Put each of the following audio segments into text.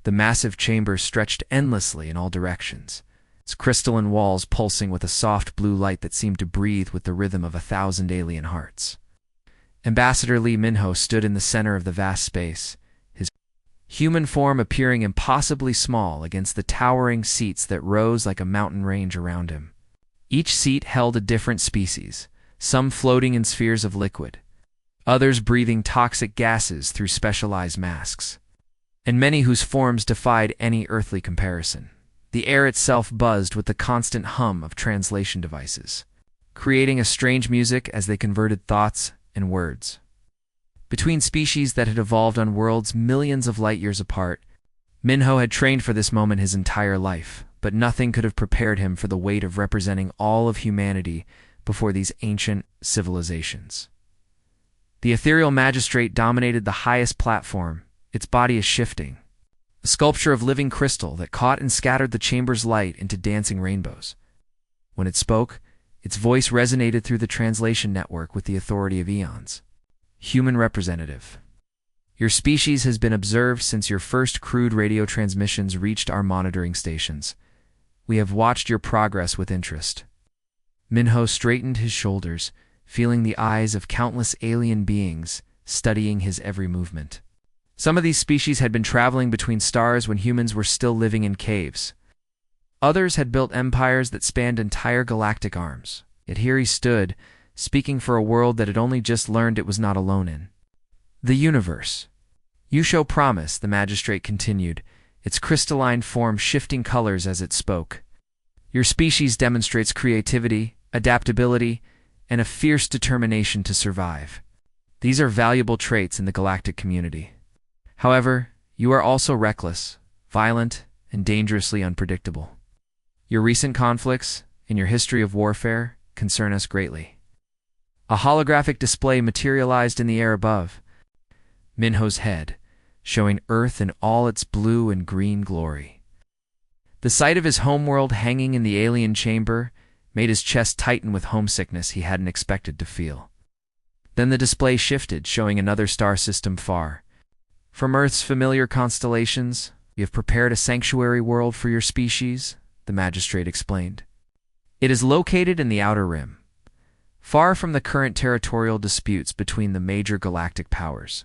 The massive chamber stretched endlessly in all directions, its crystalline walls pulsing with a soft blue light that seemed to breathe with the rhythm of 1,000 alien hearts. Ambassador Lee Minho stood in the center of the vast space, his human form appearing impossibly small against the towering seats that rose like a mountain range around him. Each seat held a different species, some floating in spheres of liquid, others breathing toxic gases through specialized masks, and many whose forms defied any earthly comparison. The air itself buzzed with the constant hum of translation devices, creating a strange music as they converted thoughts and words. Between species that had evolved on worlds millions of light years apart, Minho had trained for this moment his entire life, but nothing could have prepared him for the weight of representing all of humanity before these ancient civilizations. The ethereal magistrate dominated the highest platform, its body is shifting, a sculpture of living crystal that caught and scattered the chamber's light into dancing rainbows. When it spoke, its voice resonated through the translation network with the authority of eons. Human representative. Your species has been observed since your first crude radio transmissions reached our monitoring stations. We have watched your progress with interest. Minho straightened his shoulders, feeling the eyes of countless alien beings studying his every movement. Some of these species had been traveling between stars when humans were still living in caves. Others had built empires that spanned entire galactic arms. Yet here he stood, speaking for a world that had only just learned it was not alone in. The universe. You show promise, the magistrate continued, its crystalline form shifting colors as it spoke. Your species demonstrates creativity, adaptability, and a fierce determination to survive. These are valuable traits in the galactic community. However, you are also reckless, violent, and dangerously unpredictable. Your recent conflicts and your history of warfare concern us greatly. A holographic display materialized in the air above, Minho's head, showing Earth in all its blue and green glory. The sight of his homeworld hanging in the alien chamber made his chest tighten with homesickness he hadn't expected to feel. Then the display shifted, showing another star system far. From Earth's familiar constellations, you have prepared a sanctuary world for your species, the magistrate explained. It is located in the outer rim, far from the current territorial disputes between the major galactic powers.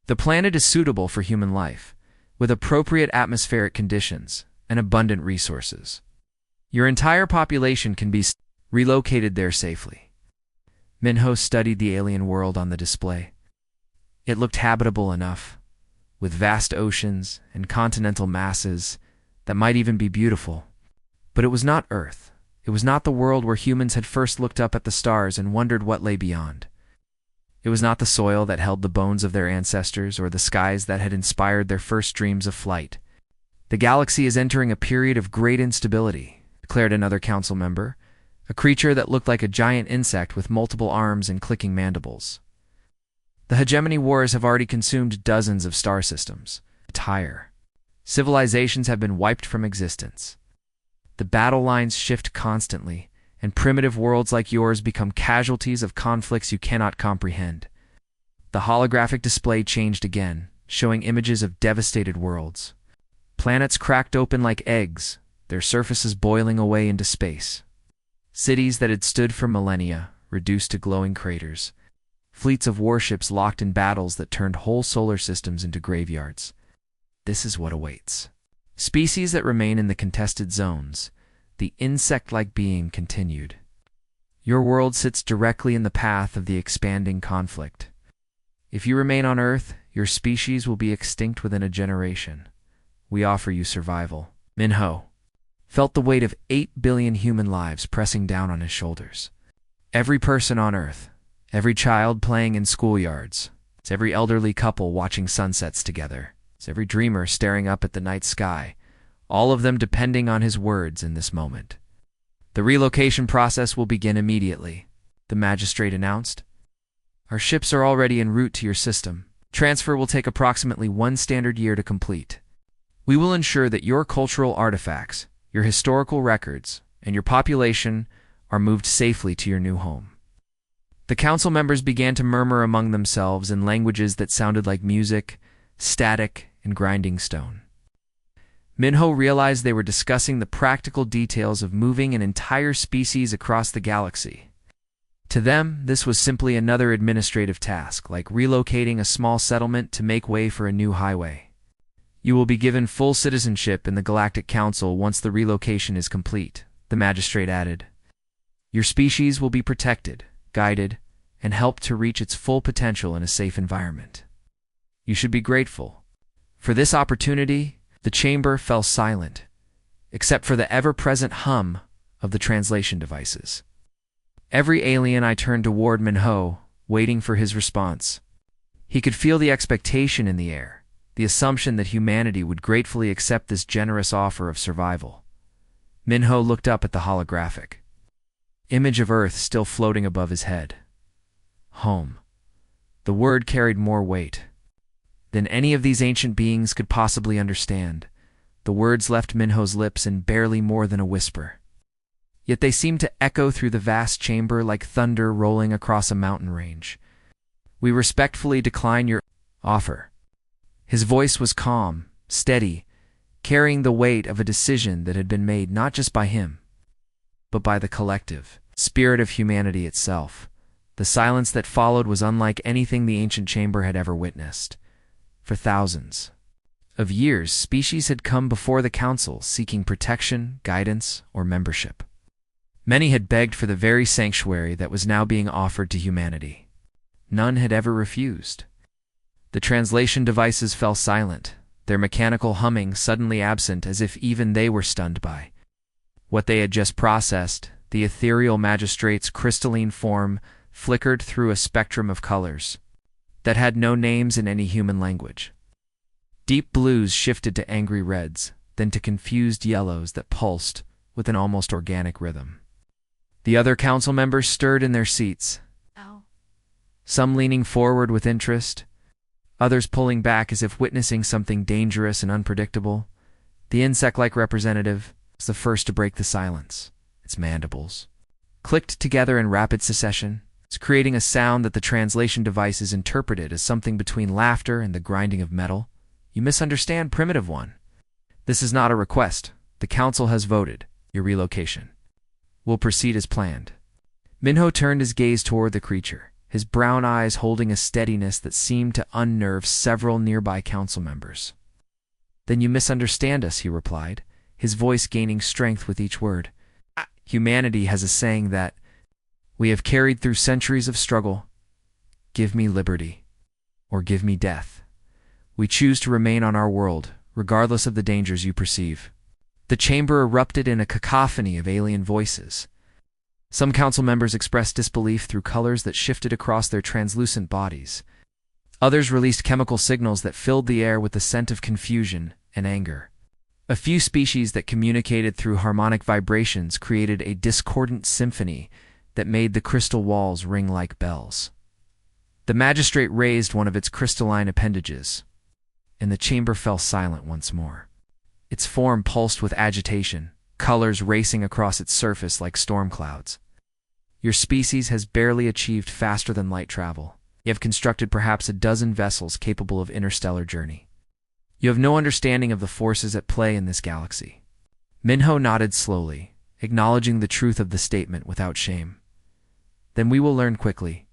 The planet is suitable for human life, with appropriate atmospheric conditions and abundant resources. Your entire population can be relocated there safely. Minho studied the alien world on the display. It looked habitable enough, with vast oceans and continental masses that might even be beautiful. But it was not Earth. It was not the world where humans had first looked up at the stars and wondered what lay beyond. It was not the soil that held the bones of their ancestors or the skies that had inspired their first dreams of flight. The galaxy is entering a period of great instability, declared another council member, a creature that looked like a giant insect with multiple arms and clicking mandibles. The hegemony wars have already consumed dozens of star systems. Entire civilizations have been wiped from existence. The battle lines shift constantly, and primitive worlds like yours become casualties of conflicts you cannot comprehend. The holographic display changed again, showing images of devastated worlds. Planets cracked open like eggs, their surfaces boiling away into space. Cities that had stood for millennia, reduced to glowing craters. Fleets of warships locked in battles that turned whole solar systems into graveyards. This is what awaits. Species that remain in the contested zones, the insect-like being continued. Your world sits directly in the path of the expanding conflict. If you remain on Earth, your species will be extinct within a generation. We offer you survival. Minho felt the weight of 8 billion human lives pressing down on his shoulders. Every person on Earth, every child playing in schoolyards, it's every elderly couple watching sunsets together, it's every dreamer staring up at the night sky, all of them depending on his words in this moment. The relocation process will begin immediately, the magistrate announced. Our ships are already en route to your system. Transfer will take approximately 1 standard year to complete. We will ensure that your cultural artifacts, your historical records, and your population are moved safely to your new home. The council members began to murmur among themselves in languages that sounded like music, static, and grinding stone. Minho realized they were discussing the practical details of moving an entire species across the galaxy. To them, this was simply another administrative task, like relocating a small settlement to make way for a new highway. You will be given full citizenship in the Galactic Council once the relocation is complete, the magistrate added. Your species will be protected, guided, and helped to reach its full potential in a safe environment. You should be grateful. For this opportunity, the chamber fell silent, except for the ever-present hum of the translation devices. Every alien I turned toward Minho, waiting for his response. He could feel the expectation in the air, the assumption that humanity would gratefully accept this generous offer of survival. Minho looked up at the holographic image of Earth still floating above his head. Home. The word carried more weight than any of these ancient beings could possibly understand. The words left Minho's lips in barely more than a whisper. Yet they seemed to echo through the vast chamber like thunder rolling across a mountain range. We respectfully decline your offer. His voice was calm, steady, carrying the weight of a decision that had been made not just by him, but by the collective spirit of humanity itself. The silence that followed was unlike anything the ancient chamber had ever witnessed. For thousands of years, species had come before the council seeking protection, guidance, or membership. Many had begged for the very sanctuary that was now being offered to humanity. None had ever refused. The translation devices fell silent, their mechanical humming suddenly absent, as if even they were stunned by what they had just processed. The ethereal magistrate's crystalline form flickered through a spectrum of colors that had no names in any human language. Deep blues shifted to angry reds, then to confused yellows that pulsed with an almost organic rhythm. The other council members stirred in their seats, some leaning forward with interest, others pulling back as if witnessing something dangerous and unpredictable. The insect-like representative was the first to break the silence. Its mandibles clicked together in rapid succession, creating a sound that the translation devices interpreted as something between laughter and the grinding of metal. You misunderstand, Primitive One. This is not a request. The council has voted. Your relocation will proceed as planned. Minho turned his gaze toward the creature, his brown eyes holding a steadiness that seemed to unnerve several nearby council members. Then you misunderstand us, he replied, his voice gaining strength with each word. Humanity has a saying that we have carried through centuries of struggle. Give me liberty, or give me death. We choose to remain on our world, regardless of the dangers you perceive. The chamber erupted in a cacophony of alien voices. Some council members expressed disbelief through colors that shifted across their translucent bodies. Others released chemical signals that filled the air with the scent of confusion and anger. A few species that communicated through harmonic vibrations created a discordant symphony that made the crystal walls ring like bells. The magistrate raised one of its crystalline appendages, and the chamber fell silent once more. Its form pulsed with agitation, colors racing across its surface like storm clouds. Your species has barely achieved faster than light travel. You have constructed perhaps a dozen vessels capable of interstellar journey. You have no understanding of the forces at play in this galaxy. Minho nodded slowly, acknowledging the truth of the statement without shame. Then we will learn quickly.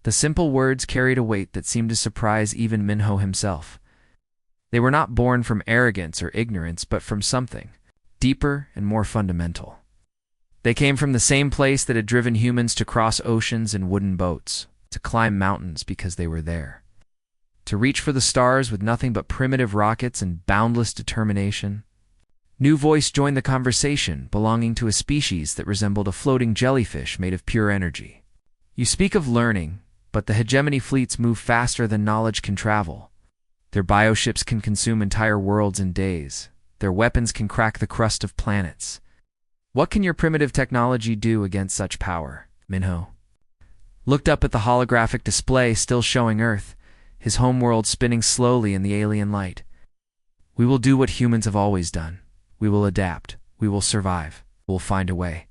The simple words carried a weight that seemed to surprise even Minho himself. They were not born from arrogance or ignorance, but from something deeper and more fundamental. They came from the same place that had driven humans to cross oceans in wooden boats, to climb mountains because they were there, to reach for the stars with nothing but primitive rockets and boundless determination. New voice joined the conversation, belonging to a species that resembled a floating jellyfish made of pure energy. You speak of learning, but the hegemony fleets move faster than knowledge can travel. Their bioships can consume entire worlds in days. Their weapons can crack the crust of planets. What can your primitive technology do against such power? Minho looked up at the holographic display still showing Earth, his homeworld spinning slowly in the alien light. We will do what humans have always done. We will adapt. We will survive. We'll find a way.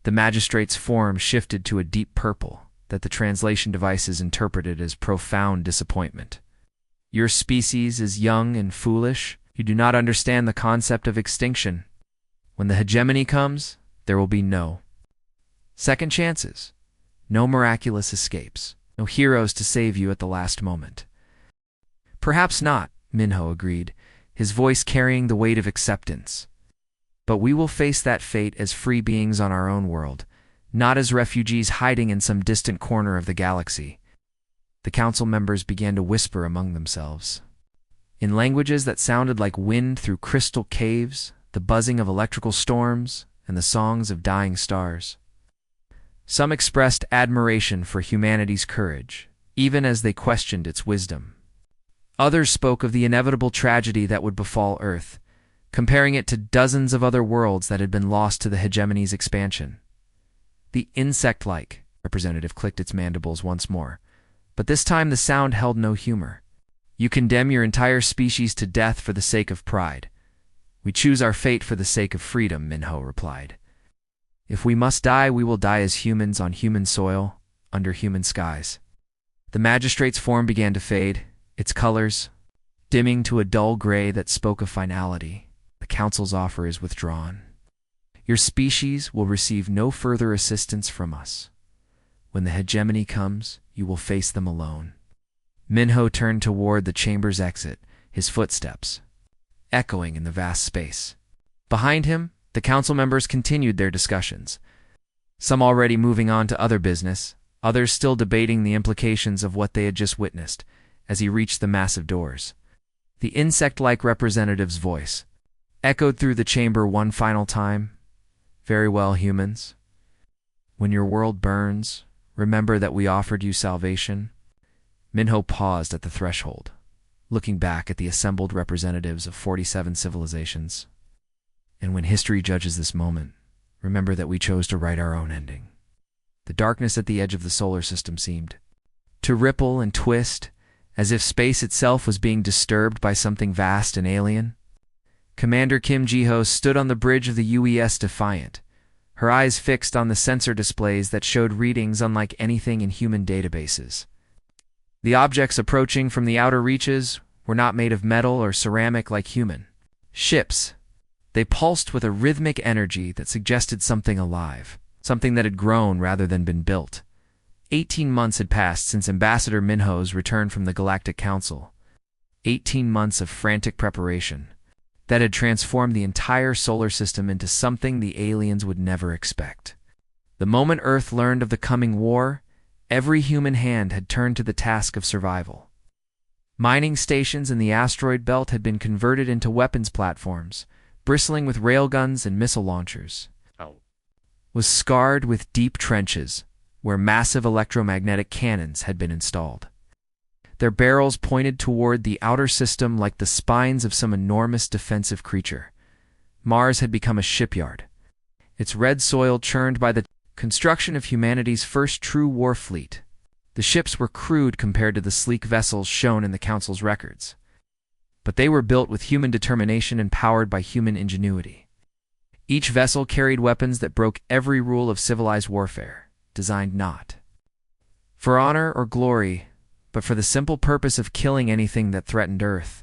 The magistrate's form shifted to a deep purple that the translation devices interpreted as profound disappointment. Your species is young and foolish. You do not understand the concept of extinction. When the hegemony comes, there will be no second chances, no miraculous escapes, no heroes to save you at the last moment. Perhaps not, Minho agreed, his voice carrying the weight of acceptance. But we will face that fate as free beings on our own world, not as refugees hiding in some distant corner of the galaxy. The council members began to whisper among themselves. In languages that sounded like wind through crystal caves, the buzzing of electrical storms, and the songs of dying stars. Some expressed admiration for humanity's courage, even as they questioned its wisdom. Others spoke of the inevitable tragedy that would befall Earth, comparing it to dozens of other worlds that had been lost to the hegemony's expansion. The insect-like representative clicked its mandibles once more, but this time the sound held no humor. You condemn your entire species to death for the sake of pride. We choose our fate for the sake of freedom, Minho replied. If we must die, we will die as humans on human soil, under human skies. The magistrate's form began to fade, its colors dimming to a dull gray that spoke of finality. The council's offer is withdrawn. Your species will receive no further assistance from us. When the hegemony comes, you will face them alone. Minho turned toward the chamber's exit, his footsteps echoing in the vast space. Behind him, the council members continued their discussions, some already moving on to other business, others still debating the implications of what they had just witnessed as he reached the massive doors. The insect-like representative's voice echoed through the chamber one final time. Very well, humans. When your world burns, remember that we offered you salvation. Minho paused at the threshold, looking back at the assembled representatives of 47 civilizations. And when history judges this moment, remember that we chose to write our own ending. The darkness at the edge of the solar system seemed to ripple and twist, as if space itself was being disturbed by something vast and alien. Commander Kim Ji-ho stood on the bridge of the UES defiant, her eyes fixed on the sensor displays that showed readings unlike anything in human databases. The objects approaching from the outer reaches were not made of metal or ceramic like human ships. They pulsed with a rhythmic energy that suggested something alive, something that had grown rather than been built. 18 months had passed since Ambassador Minho's return from the Galactic Council. 18 months of frantic preparation that had transformed the entire solar system into something the aliens would never expect. The moment Earth learned of the coming war, every human hand had turned to the task of survival. Mining stations in the asteroid belt had been converted into weapons platforms, bristling with railguns and missile launchers. Was scarred with deep trenches, where massive electromagnetic cannons had been installed. Their barrels pointed toward the outer system like the spines of some enormous defensive creature. Mars had become a shipyard, its red soil churned by the construction of humanity's first true war fleet. The ships were crude compared to the sleek vessels shown in the Council's records, but they were built with human determination and powered by human ingenuity. Each vessel carried weapons that broke every rule of civilized warfare, designed not for honor or glory, but for the simple purpose of killing anything that threatened Earth.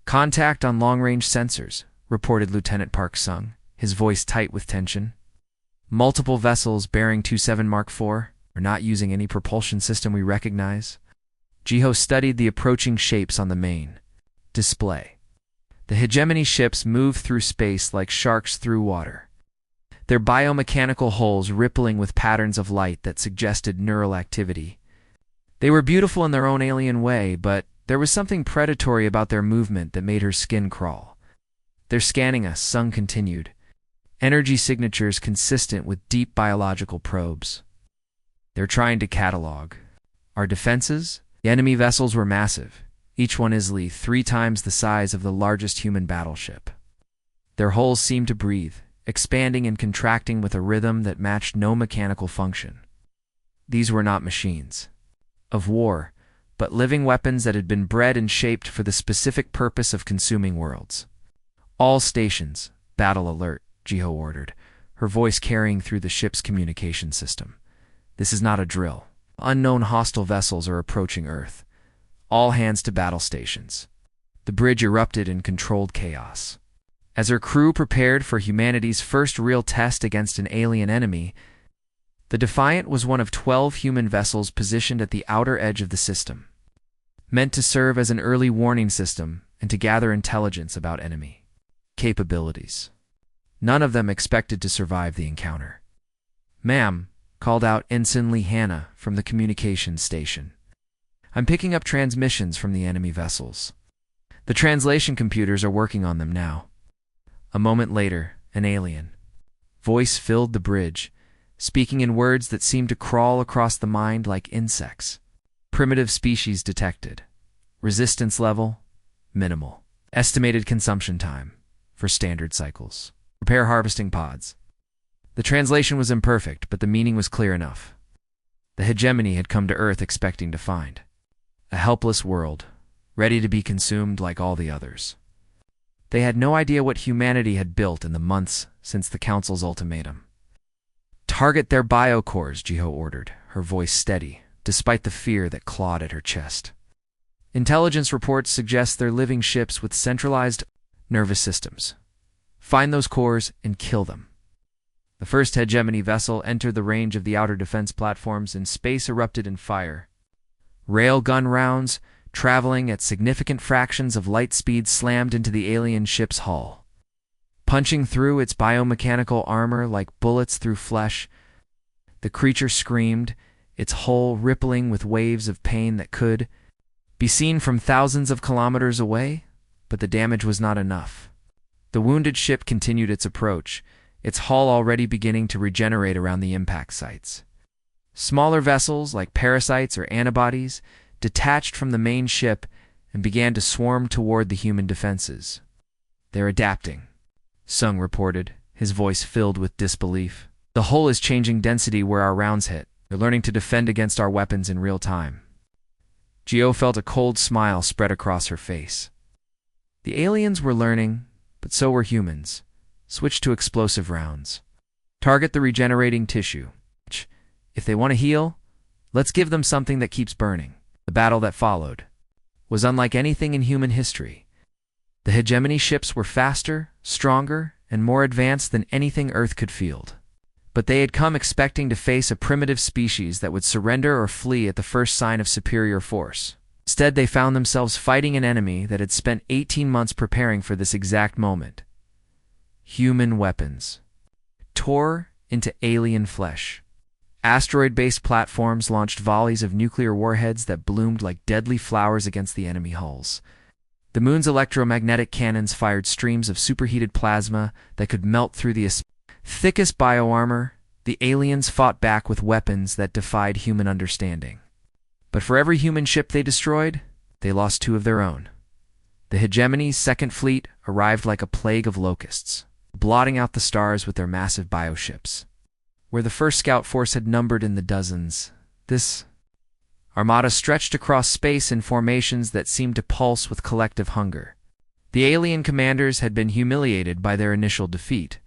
Contact on long-range sensors, reported Lieutenant Park Sung, his voice tight with tension. Multiple vessels bearing 27 Mark IV are not using any propulsion system we recognize. Ji-ho studied the approaching shapes on the main display. The hegemony ships moved through space like sharks through water, their biomechanical hulls rippling with patterns of light that suggested neural activity. They were beautiful in their own alien way, but there was something predatory about their movement that made her skin crawl. They're scanning us, Sung continued, energy signatures consistent with deep biological probes. They're trying to catalog our defenses. The enemy vessels were massive, each one easily 3 times the size of the largest human battleship. Their hulls seemed to breathe, expanding and contracting with a rhythm that matched no mechanical function. These were not machines of war, but living weapons that had been bred and shaped for the specific purpose of consuming worlds. All stations, battle alert, Ji-ho ordered, her voice carrying through the ship's communication system. This is not a drill. Unknown hostile vessels are approaching Earth. All hands to battle stations. The bridge erupted in controlled chaos. As her crew prepared for humanity's first real test against an alien enemy, the Defiant was one of 12 human vessels positioned at the outer edge of the system, meant to serve as an early warning system and to gather intelligence about enemy capabilities. None of them expected to survive the encounter. "Ma'am," called out Ensign Lee Hannah from the communications station. "I'm picking up transmissions from the enemy vessels. The translation computers are working on them now." A moment later, an alien voice filled the bridge, speaking in words that seemed to crawl across the mind like insects. "Primitive species detected. Resistance level, minimal. Estimated consumption time, for standard cycles. Prepare harvesting pods." The translation was imperfect, but the meaning was clear enough. The hegemony had come to Earth expecting to find a helpless world, ready to be consumed like all the others. They had no idea what humanity had built in the months since the Council's ultimatum. "Target their biocores," Jiho ordered, her voice steady, despite the fear that clawed at her chest. "Intelligence reports suggest they're living ships with centralized nervous systems. Find those cores and kill them." The first hegemony vessel entered the range of the outer defense platforms, and space erupted in fire. Railgun rounds, traveling at significant fractions of light speed, slammed into the alien ship's hull, punching through its biomechanical armor like bullets through flesh. The creature screamed, its hull rippling with waves of pain that could be seen from thousands of kilometers away, but the damage was not enough. The wounded ship continued its approach, its hull already beginning to regenerate around the impact sites. Smaller vessels, like parasites or antibodies, detached from the main ship and began to swarm toward the human defenses. "They're adapting," Sung reported, his voice filled with disbelief. "The hull is changing density where our rounds hit. They're learning to defend against our weapons in real time." Gio felt a cold smile spread across her face. The aliens were learning, but so were humans. Switch to explosive rounds. Target the regenerating tissue. If they want to heal, let's give them something that keeps burning. The battle that followed was unlike anything in human history. The hegemony ships were faster, stronger, and more advanced than anything Earth could field. But they had come expecting to face a primitive species that would surrender or flee at the first sign of superior force. Instead, they found themselves fighting an enemy that had spent 18 months preparing for this exact moment. Human weapons tore into alien flesh. Asteroid-based platforms launched volleys of nuclear warheads that bloomed like deadly flowers against the enemy hulls. The moon's electromagnetic cannons fired streams of superheated plasma that could melt through the thickest bioarmor. The aliens fought back with weapons that defied human understanding. But for every human ship they destroyed, they lost 2 of their own. The hegemony's second fleet arrived like a plague of locusts, blotting out the stars with their massive bioships. Where the first scout force had numbered in the dozens, this armada stretched across space in formations that seemed to pulse with collective hunger. The alien commanders had been humiliated by their initial defeat,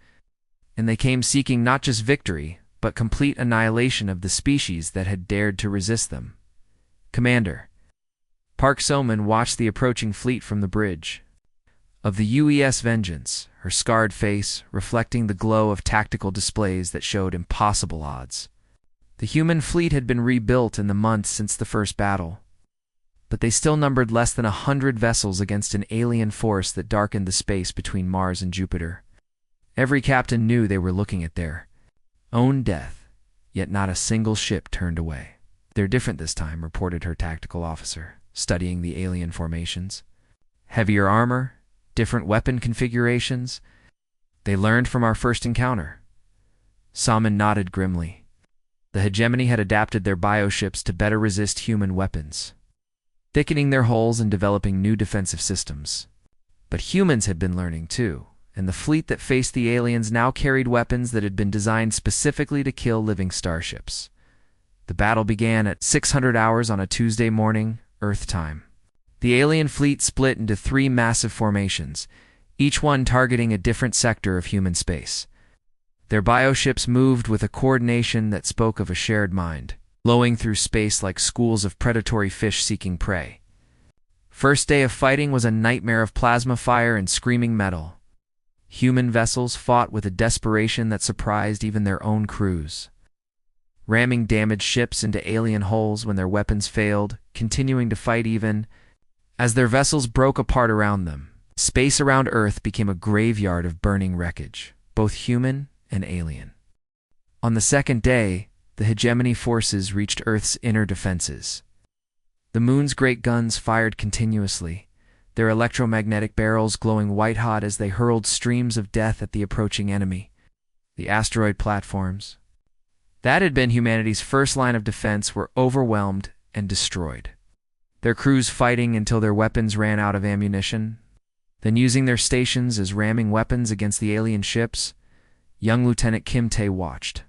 and they came seeking not just victory, but complete annihilation of the species that had dared to resist them. "Commander." Park So-man watched the approaching fleet from the bridge of the UES Vengeance, her scarred face reflecting the glow of tactical displays that showed impossible odds. The human fleet had been rebuilt in the months since the first battle, but they still numbered less than 100 vessels against an alien force that darkened the space between Mars and Jupiter. Every captain knew they were looking at their own death, yet not a single ship turned away. "They're different this time," reported her tactical officer, studying the alien formations. "Heavier armor, different weapon configurations. They learned from our first encounter." So-man nodded grimly. The hegemony had adapted their bioships to better resist human weapons, thickening their hulls and developing new defensive systems. But humans had been learning too, and the fleet that faced the aliens now carried weapons that had been designed specifically to kill living starships. The battle began at 600 hours on a Tuesday morning, Earth time. The alien fleet split into 3 massive formations, each one targeting a different sector of human space. Their bioships moved with a coordination that spoke of a shared mind, blowing through space like schools of predatory fish seeking prey. First day of fighting was a nightmare of plasma fire and screaming metal. Human vessels fought with a desperation that surprised even their own crews, ramming damaged ships into alien holes when their weapons failed, continuing to fight even as their vessels broke apart around them. Space around Earth became a graveyard of burning wreckage, both human and alien. On the second day, the hegemony forces reached Earth's inner defenses. The moon's great guns fired continuously, their electromagnetic barrels glowing white-hot as they hurled streams of death at the approaching enemy. The asteroid platforms, that had been humanity's first line of defense, were overwhelmed and destroyed, their crews fighting until their weapons ran out of ammunition, then using their stations as ramming weapons against the alien ships. Young Lieutenant Kim Tae watched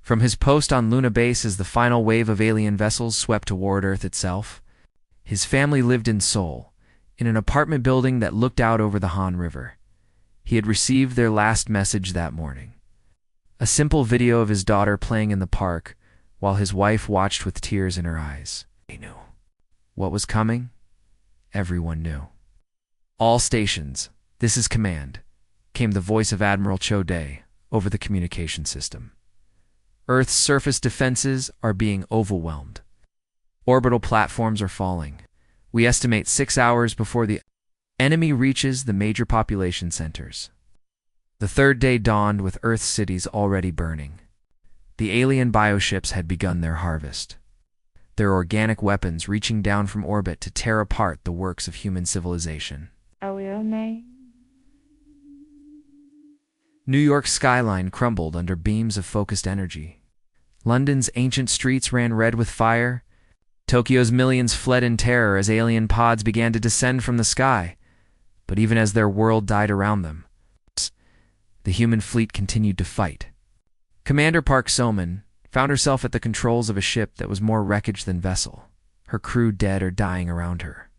from his post on Luna Base as the final wave of alien vessels swept toward Earth itself. His family lived in Seoul, in an apartment building that looked out over the Han River. He had received their last message that morning, a simple video of his daughter playing in the park, while his wife watched with tears in her eyes. He knew what was coming. Everyone knew. All stations, this is command, came the voice of Admiral Cho Dae over the communication system. Earth's surface defenses are being overwhelmed. Orbital platforms are falling. We estimate 6 hours before the enemy reaches the major population centers. The third day dawned with Earth's cities already burning. The alien bioships had begun their harvest, their organic weapons reaching down from orbit to tear apart the works of human civilization. New York's skyline crumbled under beams of focused energy. London's ancient streets ran red with fire. Tokyo's millions fled in terror as alien pods began to descend from the sky. But even as their world died around them, the human fleet continued to fight. Commander Park So-min found herself at the controls of a ship that was more wreckage than vessel, her crew dead or dying around her.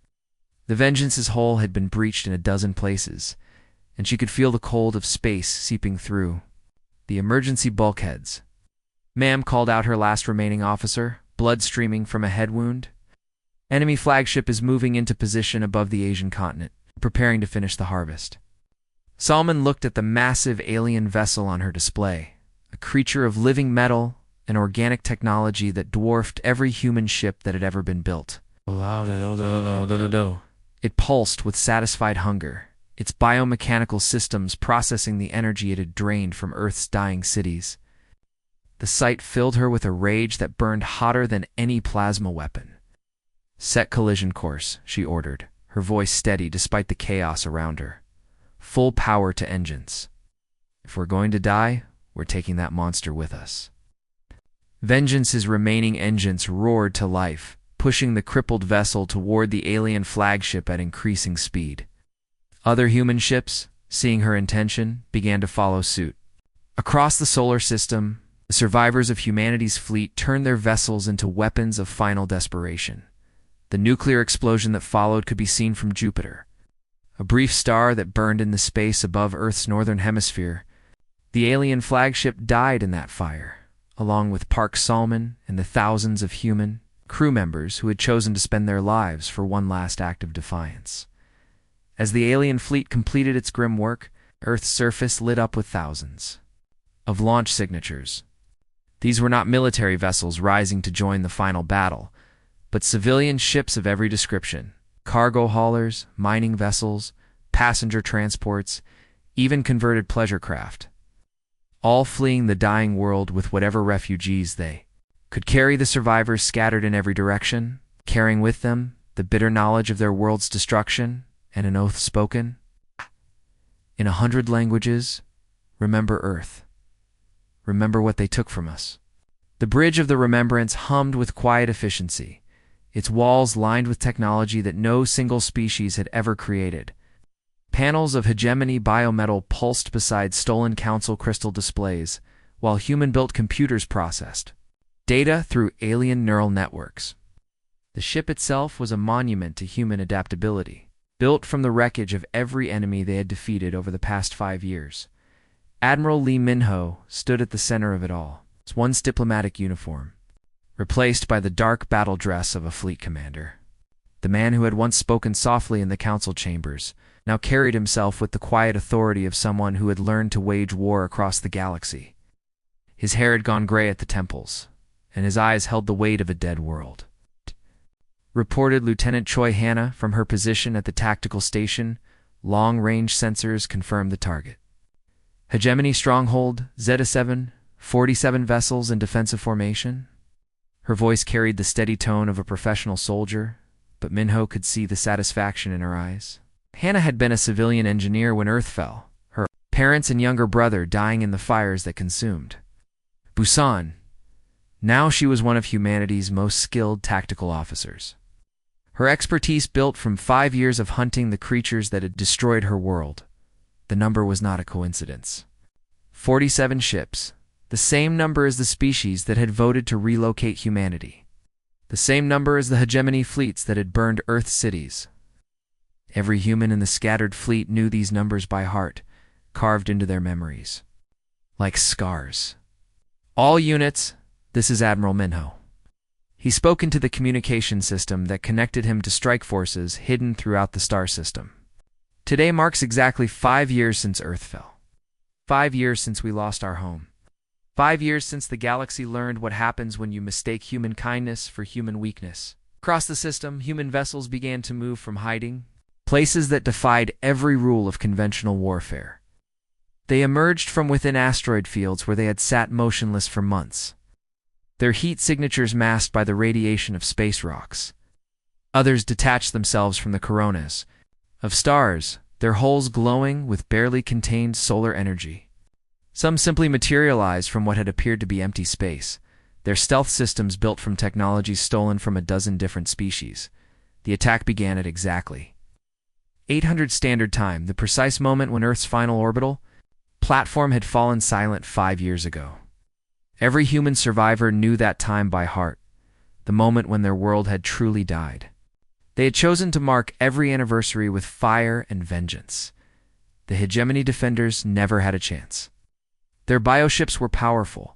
The Vengeance's hull had been breached in a dozen places, and she could feel the cold of space seeping through the emergency bulkheads. Ma'am called out her last remaining officer, blood streaming from a head wound. Enemy flagship is moving into position above the Asian continent, preparing to finish the harvest. Salman looked at the massive alien vessel on her display, a creature of living metal and organic technology that dwarfed every human ship that had ever been built. It pulsed with satisfied hunger, its biomechanical systems processing the energy it had drained from Earth's dying cities. The sight filled her with a rage that burned hotter than any plasma weapon. "Set collision course," she ordered, her voice steady despite the chaos around her. "Full power to engines. If we're going to die, we're taking that monster with us." Vengeance's remaining engines roared to life, pushing the crippled vessel toward the alien flagship at increasing speed. Other human ships, seeing her intention, began to follow suit. Across the solar system, the survivors of humanity's fleet turned their vessels into weapons of final desperation. The nuclear explosion that followed could be seen from Jupiter, a brief star that burned in the space above Earth's northern hemisphere. The alien flagship died in that fire, along with Park Salman and the thousands of human crew members who had chosen to spend their lives for one last act of defiance. As the alien fleet completed its grim work, Earth's surface lit up with thousands of launch signatures. These were not military vessels rising to join the final battle, but civilian ships of every description: cargo haulers, mining vessels, passenger transports, even converted pleasure craft. All fleeing the dying world with whatever refugees they could carry. The survivors scattered in every direction, carrying with them the bitter knowledge of their world's destruction and an oath spoken in 100 languages: "Remember Earth. Remember what they took from us." The bridge of the remembrance hummed with quiet efficiency, its walls lined with technology that no single species had ever created. Panels of hegemony biometal pulsed beside stolen council crystal displays, while human-built computers processed data through alien neural networks. The ship itself was a monument to human adaptability, built from the wreckage of every enemy they had defeated over the past 5 years. Admiral Lee Min-ho stood at the center of it all, his once diplomatic uniform replaced by the dark battle dress of a fleet commander. The man who had once spoken softly in the council chambers now carried himself with the quiet authority of someone who had learned to wage war across the galaxy. His hair had gone gray at the temples, and his eyes held the weight of a dead world. Reported Lieutenant Choi Hannah from her position at the tactical station. Long-range sensors confirmed the target. Hegemony Stronghold, Zeta 7, 47 vessels in defensive formation. Her voice carried the steady tone of a professional soldier, but Minho could see the satisfaction in her eyes. Hannah had been a civilian engineer when Earth fell, her parents and younger brother dying in the fires that consumed Busan. Now she was one of humanity's most skilled tactical officers. Her expertise built from 5 years of hunting the creatures that had destroyed her world. The number was not a coincidence. 47 ships, the same number as the species that had voted to relocate humanity. The same number as the hegemony fleets that had burned Earth cities. Every human in the scattered fleet knew these numbers by heart, carved into their memories. Like scars. All units, this is Admiral Minho. He spoke into the communication system that connected him to strike forces hidden throughout the star system. Today marks exactly 5 years since Earth fell. 5 years since we lost our home. 5 years since the galaxy learned what happens when you mistake human kindness for human weakness. Across the system, human vessels began to move from hiding, places that defied every rule of conventional warfare. They emerged from within asteroid fields where they had sat motionless for months, their heat signatures masked by the radiation of space rocks. Others detached themselves from the coronas of stars, their hulls glowing with barely contained solar energy. Some simply materialized from what had appeared to be empty space, their stealth systems built from technologies stolen from a dozen different species. The attack began at exactly 800 Standard Time, the precise moment when Earth's final orbital platform had fallen silent 5 years ago. Every human survivor knew that time by heart, the moment when their world had truly died. They had chosen to mark every anniversary with fire and vengeance. The hegemony defenders never had a chance. Their bioships were powerful,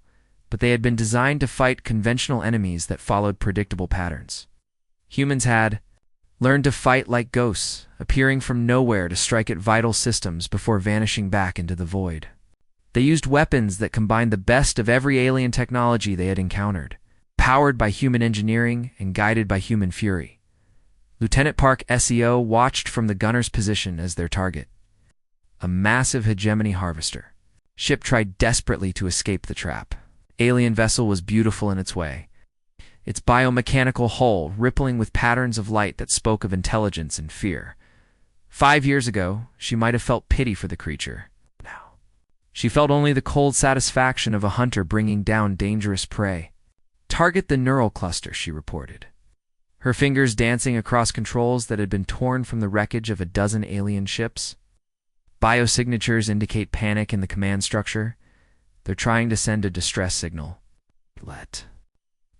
but they had been designed to fight conventional enemies that followed predictable patterns. Humans had learned to fight like ghosts, appearing from nowhere to strike at vital systems before vanishing back into the void. They used weapons that combined the best of every alien technology they had encountered, powered by human engineering and guided by human fury. Lieutenant Park SEO watched from the gunner's position as their target. A massive hegemony harvester. Ship tried desperately to escape the trap. Alien vessel was beautiful in its way, its biomechanical hull rippling with patterns of light that spoke of intelligence and fear. 5 years ago, she might have felt pity for the creature. She felt only the cold satisfaction of a hunter bringing down dangerous prey. Target the neural cluster, she reported, her fingers dancing across controls that had been torn from the wreckage of a dozen alien ships. Biosignatures indicate panic in the command structure. They're trying to send a distress signal. Let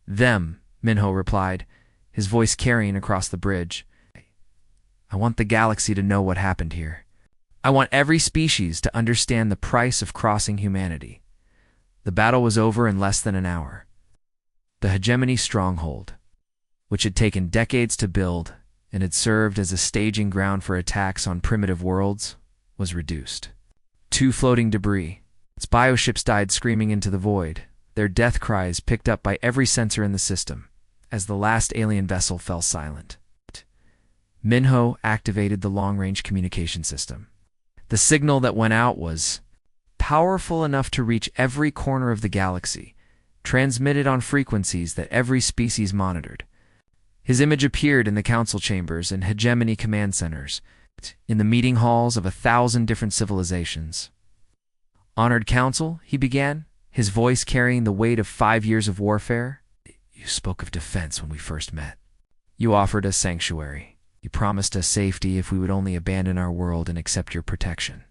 them, Minho replied, his voice carrying across the bridge. I want the galaxy to know what happened here. I want every species to understand the price of crossing humanity. The battle was over in less than an hour. The hegemony stronghold, which had taken decades to build and had served as a staging ground for attacks on primitive worlds, was reduced. 2 floating debris. Its bioships died screaming into the void, their death cries picked up by every sensor in the system, as the last alien vessel fell silent. Minho activated the long-range communication system. The signal that went out was powerful enough to reach every corner of the galaxy, transmitted on frequencies that every species monitored. His image appeared in the council chambers and hegemony command centers, in the meeting halls of 1,000 different civilizations. Honored Council, he began, his voice carrying the weight of 5 years of warfare. You spoke of defense when we first met. You offered us sanctuary. You promised us safety if we would only abandon our world and accept your protection.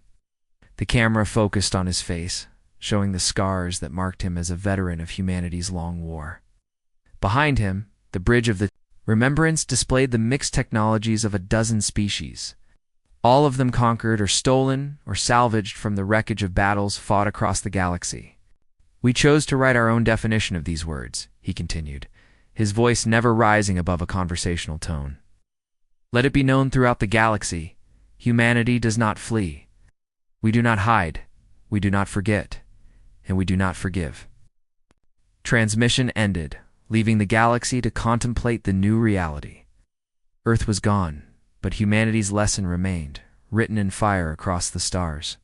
The camera focused on his face, showing the scars that marked him as a veteran of humanity's long war. Behind him, the bridge of the Remembrance displayed the mixed technologies of a dozen species, all of them conquered or stolen or salvaged from the wreckage of battles fought across the galaxy. We chose to write our own definition of these words, he continued, his voice never rising above a conversational tone. Let it be known throughout the galaxy, humanity does not flee. We do not hide, we do not forget, and we do not forgive. Transmission ended, leaving the galaxy to contemplate the new reality. Earth was gone, but humanity's lesson remained, written in fire across the stars.